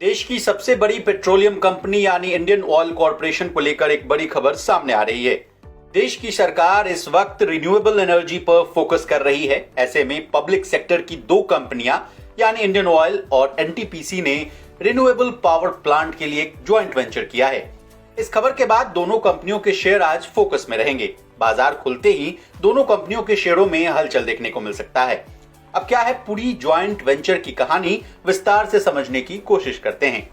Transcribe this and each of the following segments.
देश की सबसे बड़ी पेट्रोलियम कंपनी यानी इंडियन ऑयल कॉरपोरेशन को लेकर एक बड़ी खबर सामने आ रही है। देश की सरकार इस वक्त रिन्यूएबल एनर्जी पर फोकस कर रही है। ऐसे में पब्लिक सेक्टर की दो कंपनियां यानी इंडियन ऑयल और एनटीपीसी ने रिन्यूएबल पावर प्लांट के लिए एक ज्वाइंट वेंचर किया है। इस खबर के बाद दोनों कंपनियों के शेयर आज फोकस में रहेंगे। बाजार खुलते ही दोनों कंपनियों के शेयरों में हलचल देखने को मिल सकता है। अब क्या है पूरी ज्वाइंट वेंचर की कहानी, विस्तार से समझने की कोशिश करते हैं।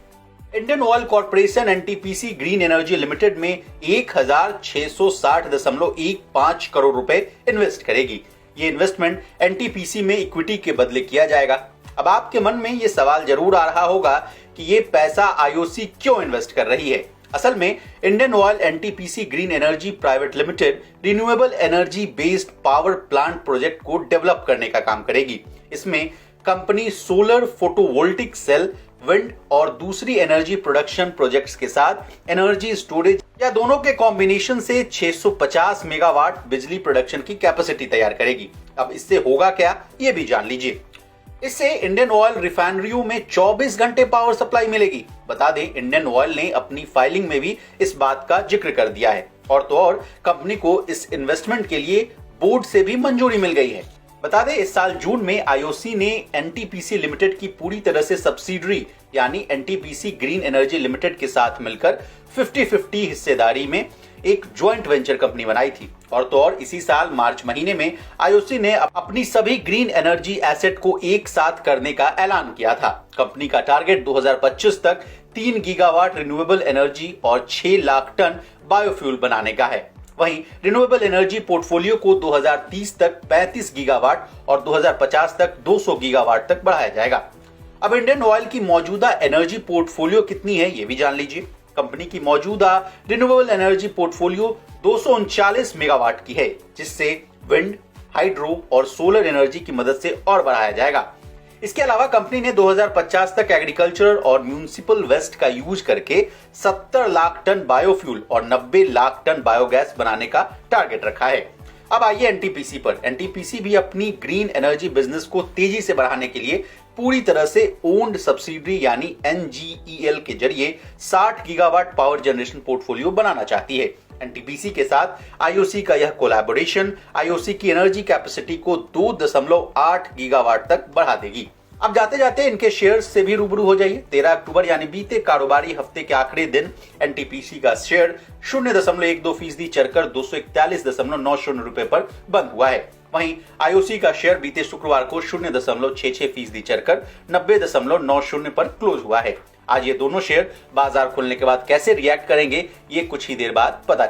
Indian oil corporation NTPC green energy limited में 1660.15 करोड़ रुपए इन्वेस्ट करेगी। ये इन्वेस्टमेंट एनटीपीसी में इक्विटी के बदले किया जाएगा। अब आपके मन में ये सवाल जरूर आ रहा होगा कि ये पैसा आईओसी क्यों इन्वेस्ट कर रही है। असल में Indian oil NTPC green energy private limited renewable energy based power plant project को डेवलप करने का काम करेगी। इसमें company solar, photovoltaic cell, wind और दूसरी एनर्जी प्रोडक्शन प्रोजेक्ट्स के साथ एनर्जी स्टोरेज या दोनों के कॉम्बिनेशन से 650 मेगावाट बिजली प्रोडक्शन की कैपेसिटी तैयार करेगी। अब इससे होगा क्या, ये भी जान लीजिए। इससे इंडियन ऑयल रिफाइनरियों में 24 घंटे पावर सप्लाई मिलेगी। बता दें, इंडियन ऑयल ने अपनी फाइलिंग में भी इस बात का जिक्र कर दिया है। और तो और कंपनी को इस इन्वेस्टमेंट के लिए बोर्ड से भी मंजूरी मिल गई है। बता दें, इस साल जून में आईओसी ने एनटीपीसी लिमिटेड की पूरी तरह से सब्सिडरी यानी एनटीपीसी ग्रीन एनर्जी लिमिटेड के साथ मिलकर 50-50 हिस्सेदारी में एक ज्वाइंट वेंचर कंपनी बनाई थी। और तो और इसी साल मार्च महीने में आईओसी ने अपनी सभी ग्रीन एनर्जी एसेट को एक साथ करने का ऐलान किया था। कंपनी का टारगेट 2025 तक 3 गीगावाट रिन्यूएबल एनर्जी और 6 लाख टन बायोफ्यूल बनाने का है। वहीं रिन्यूएबल एनर्जी पोर्टफोलियो को 2030 तक 35 गीगावाट और 2050 तक 200 गीगावाट तक बढ़ाया जाएगा। अब इंडियन ऑयल की मौजूदा एनर्जी पोर्टफोलियो कितनी है, ये भी जान लीजिए। कंपनी की मौजूदा रिन्यूएबल एनर्जी पोर्टफोलियो 239 मेगावाट की है, जिससे विंड, हाइड्रो और सोलर एनर्जी की मदद से और बढ़ाया जाएगा। इसके अलावा कंपनी ने 2050 तक एग्रीकल्चर और म्यूनिसिपल वेस्ट का यूज करके 70 लाख टन बायोफ्यूल और 90 लाख टन बायोगैस बनाने का टारगेट रखा है। अब आइए एनटीपीसी पर। एनटीपीसी भी अपनी ग्रीन एनर्जी बिजनेस को तेजी से बढ़ाने के लिए पूरी तरह से ओन्ड सब्सिडरी यानी एनजीईएल के जरिए 60 गीगावाट पावर जनरेशन पोर्टफोलियो बनाना चाहती है। एनटीपीसी के साथ आईओसी का यह कोलैबोरेशन आईओसी की एनर्जी कैपेसिटी को 2.8 गीगावाट तक बढ़ा देगी। अब जाते जाते इनके शेयर्स से भी रूबरू हो जाइए। 13 अक्टूबर यानी बीते कारोबारी हफ्ते के आखिरी दिन एनटीपीसी का शेयर 0.12% चढ़कर 241.90 रुपए पर बंद हुआ है। वहीं आईओसी का शेयर बीते शुक्रवार को 0.66% चढ़कर 90.90 पर क्लोज हुआ है। आज ये दोनों शेयर बाजार खुलने के बाद कैसे रिएक्ट करेंगे, ये कुछ ही देर बाद पता